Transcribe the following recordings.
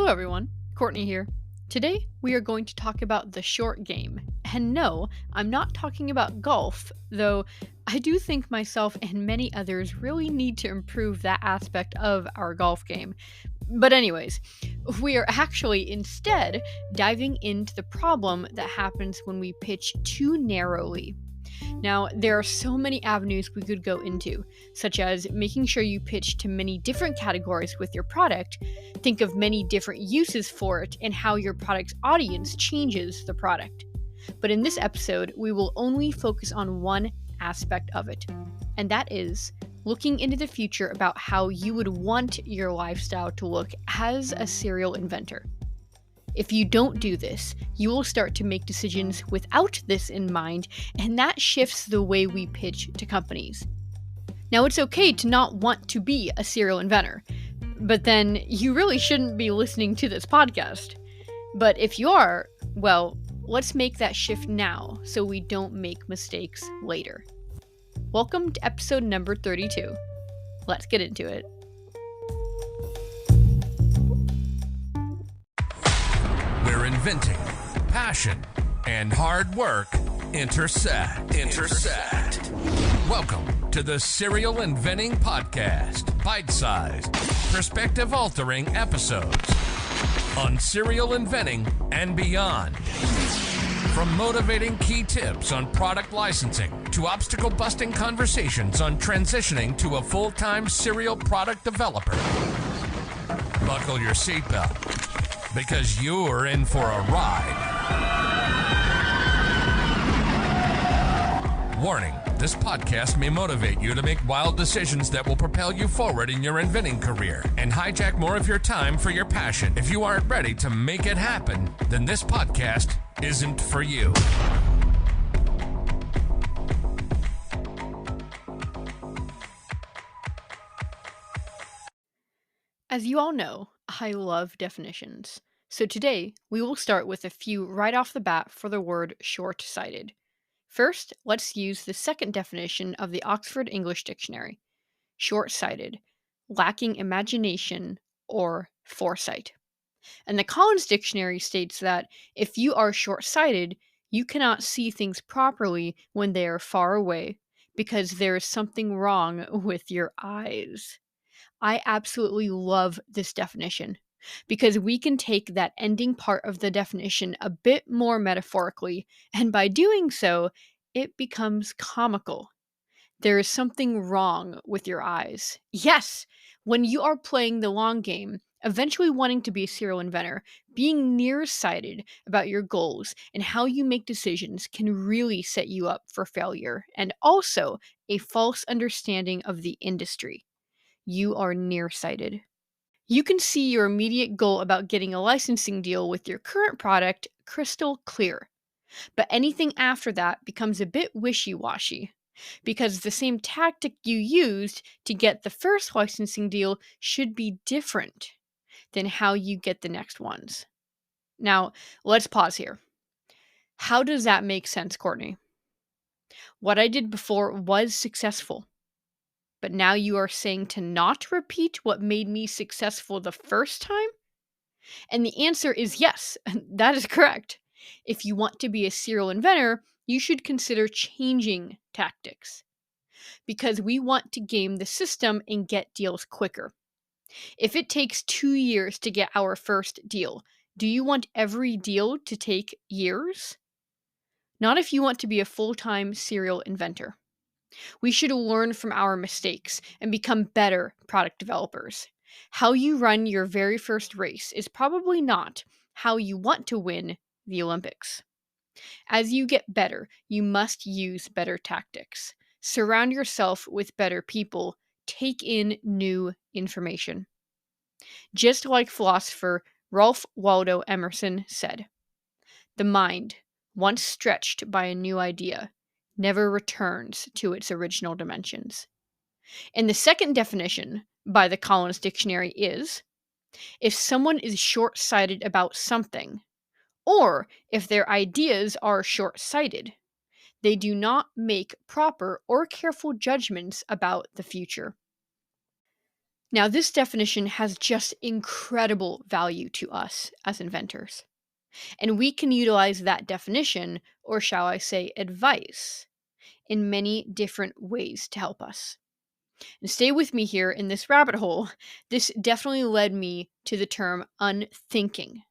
Hello everyone, Courtney here. Today we are going to talk about the short game. And no, I'm not talking about golf, though I do think myself and many others really need to improve that aspect of our golf game. But anyways, we are actually instead diving into the problem that happens when we pitch too narrowly. Now, there are so many avenues we could go into, such as making sure you pitch to many different categories with your product, think of many different uses for it, and how your product's audience changes the product. But in this episode, we will only focus on one aspect of it, and that is looking into the future about how you would want your lifestyle to look as a serial inventor. If you don't do this, you will start to make decisions without this in mind, and that shifts the way we pitch to companies. Now, it's okay to not want to be a serial inventor, but then you really shouldn't be listening to this podcast. But if you are, well, let's make that shift now so we don't make mistakes later. Welcome to episode number 32. Let's get into it. Where inventing, passion, and hard work intersect. Welcome to the Serial Inventing Podcast. Bite-sized, perspective-altering episodes on serial inventing and beyond. From motivating key tips on product licensing to obstacle-busting conversations on transitioning to a full-time serial product developer. Buckle your seatbelt, because you're in for a ride. Warning, this podcast may motivate you to make wild decisions that will propel you forward in your inventing career and hijack more of your time for your passion. If you aren't ready to make it happen, then this podcast isn't for you. As you all know, I love definitions. So today, we will start with a few right off the bat for the word short-sighted. First, let's use the second definition of the Oxford English Dictionary. Short-sighted, lacking imagination or foresight. And the Collins Dictionary states that if you are short-sighted, you cannot see things properly when they are far away because there is something wrong with your eyes. I absolutely love this definition because we can take that ending part of the definition a bit more metaphorically, and by doing so, it becomes comical. There is something wrong with your eyes. Yes, when you are playing the long game, eventually wanting to be a serial inventor, being nearsighted about your goals and how you make decisions can really set you up for failure, and also a false understanding of the industry. You are nearsighted. You can see your immediate goal about getting a licensing deal with your current product crystal clear. But anything after that becomes a bit wishy-washy, because the same tactic you used to get the first licensing deal should be different than how you get the next ones. Now, let's pause here. How does that make sense, Courtney? What I did before was successful. But now you are saying to not repeat what made me successful the first time? And the answer is yes, that is correct. If you want to be a serial inventor, you should consider changing tactics. Because we want to game the system and get deals quicker. If it takes 2 years to get our first deal, do you want every deal to take years? Not if you want to be a full-time serial inventor. We should learn from our mistakes and become better product developers. How you run your very first race is probably not how you want to win the Olympics. As you get better, you must use better tactics. Surround yourself with better people. Take in new information. Just like philosopher Ralph Waldo Emerson said, "The mind, once stretched by a new idea, never returns to its original dimensions." And the second definition by the Collins Dictionary is, if someone is short-sighted about something, or if their ideas are short-sighted, they do not make proper or careful judgments about the future. Now, this definition has just incredible value to us as inventors. And we can utilize that definition, or shall I say, advice, in many different ways to help us. And stay with me here in this rabbit hole. This definitely led me to the term unthinking,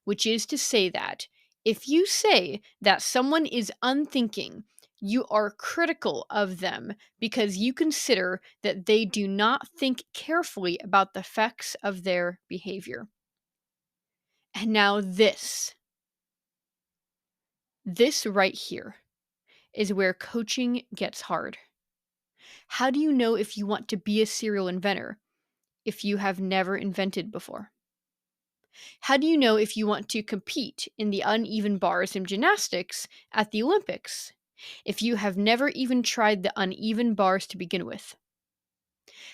which is to say that if you say that someone is unthinking, you are critical of them because you consider that they do not think carefully about the effects of their behavior. And now, this right here is where coaching gets hard. How do you know if you want to be a serial inventor if you have never invented before? How do you know if you want to compete in the uneven bars in gymnastics at the Olympics if you have never even tried the uneven bars to begin with?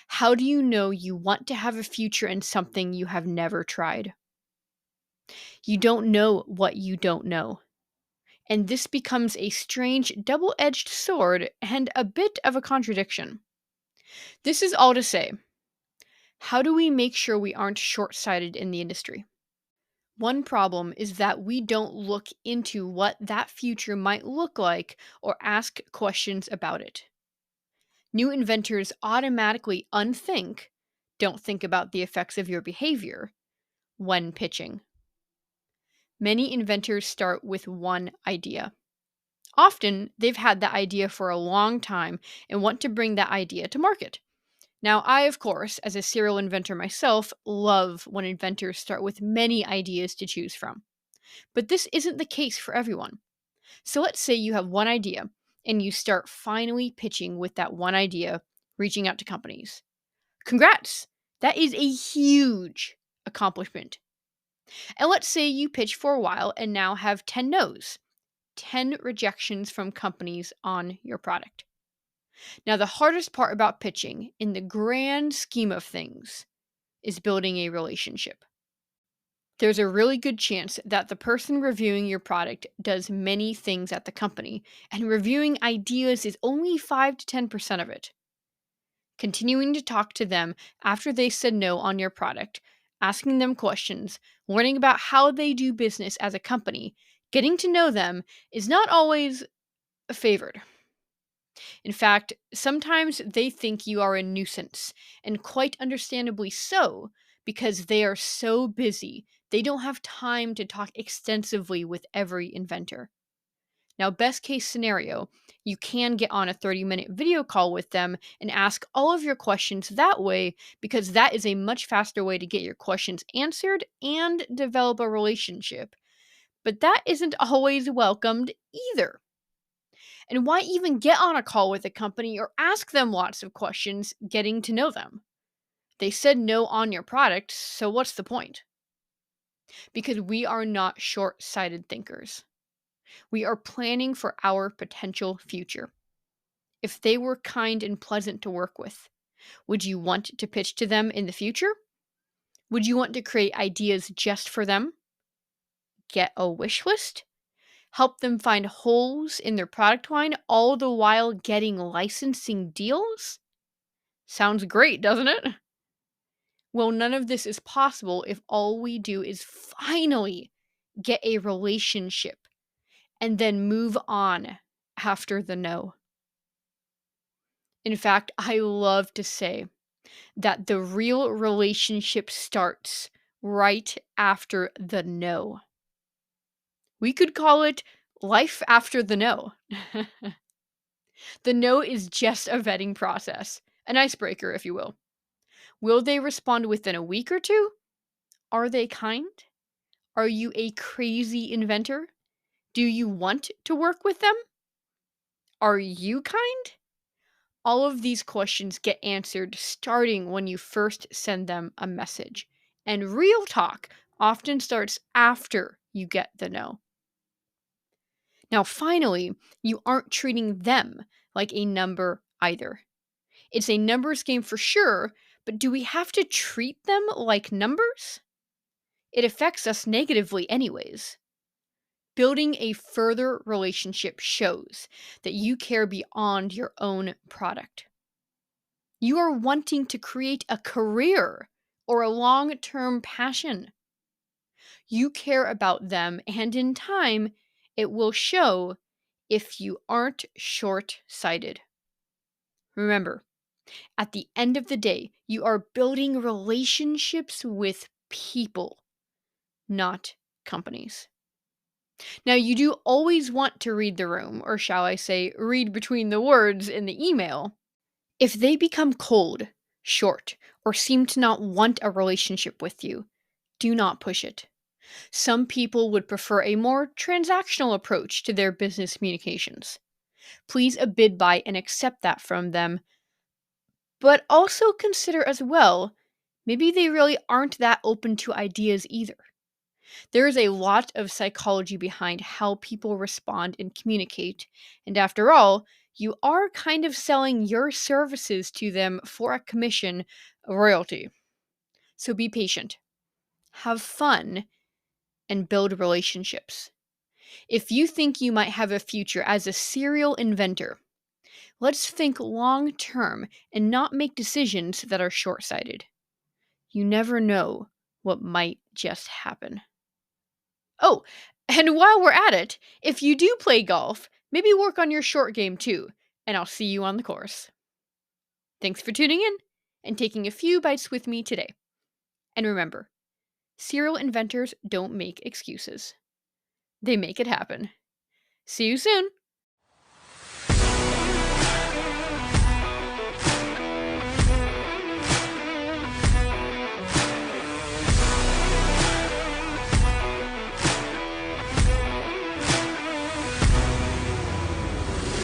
How do you know you want to have a future in something you have never tried? You don't know what you don't know. And this becomes a strange double edged sword and a bit of a contradiction. This is all to say, how do we make sure we aren't short sighted in the industry? One problem is that we don't look into what that future might look like or ask questions about it. New inventors automatically unthink, don't think about the effects of your behavior when pitching. Many inventors start with one idea. Often, they've had that idea for a long time and want to bring that idea to market. Now, I, of course, as a serial inventor myself, love when inventors start with many ideas to choose from. But this isn't the case for everyone. So let's say you have one idea and you start finally pitching with that one idea, reaching out to companies. Congrats! That is a huge accomplishment. And let's say you pitch for a while and now have 10 no's, 10 rejections from companies on your product. Now, the hardest part about pitching, in the grand scheme of things, is building a relationship. There's a really good chance that the person reviewing your product does many things at the company, and reviewing ideas is only 5 to 10% of it. Continuing to talk to them after they said no on your product, asking them questions, learning about how they do business as a company, getting to know them is not always favored. In fact, sometimes they think you are a nuisance, and quite understandably so, because they are so busy, they don't have time to talk extensively with every inventor. Now, best case scenario, you can get on a 30-minute video call with them and ask all of your questions that way, because that is a much faster way to get your questions answered and develop a relationship. But that isn't always welcomed either. And why even get on a call with a company or ask them lots of questions getting to know them? They said no on your product, so what's the point? Because we are not short sighted thinkers. We are planning for our potential future. If they were kind and pleasant to work with, would you want to pitch to them in the future? Would you want to create ideas just for them? Get a wish list? Help them find holes in their product line, all the while getting licensing deals? Sounds great, doesn't it? Well, none of this is possible if all we do is finally get a relationship and then move on after the no. In fact, I love to say that the real relationship starts right after the no. We could call it life after the no. The no is just a vetting process, an icebreaker, if you will. Will they respond within a week or two? Are they kind? Are you a crazy inventor? Do you want to work with them? Are you kind? All of these questions get answered starting when you first send them a message. And real talk often starts after you get the no. Now, finally, you aren't treating them like a number either. It's a numbers game for sure, but do we have to treat them like numbers? It affects us negatively, anyways. Building a further relationship shows that you care beyond your own product. You are wanting to create a career or a long term passion. You care about them, and in time, it will show if you aren't short sighted. Remember, at the end of the day, you are building relationships with people, not companies. Now, you do always want to read the room, or shall I say, read between the words in the email. If they become cold, short, or seem to not want a relationship with you, do not push it. Some people would prefer a more transactional approach to their business communications. Please abide by and accept that from them, but also consider as well, maybe they really aren't that open to ideas either. There is a lot of psychology behind how people respond and communicate, and after all, you are kind of selling your services to them for a commission, a royalty. So be patient, have fun, and build relationships. If you think you might have a future as a serial inventor, let's think long term and not make decisions that are short sighted. You never know what might just happen. Oh, and while we're at it, if you do play golf, maybe work on your short game too, and I'll see you on the course. Thanks for tuning in and taking a few bites with me today. And remember, serial inventors don't make excuses, they make it happen. See you soon!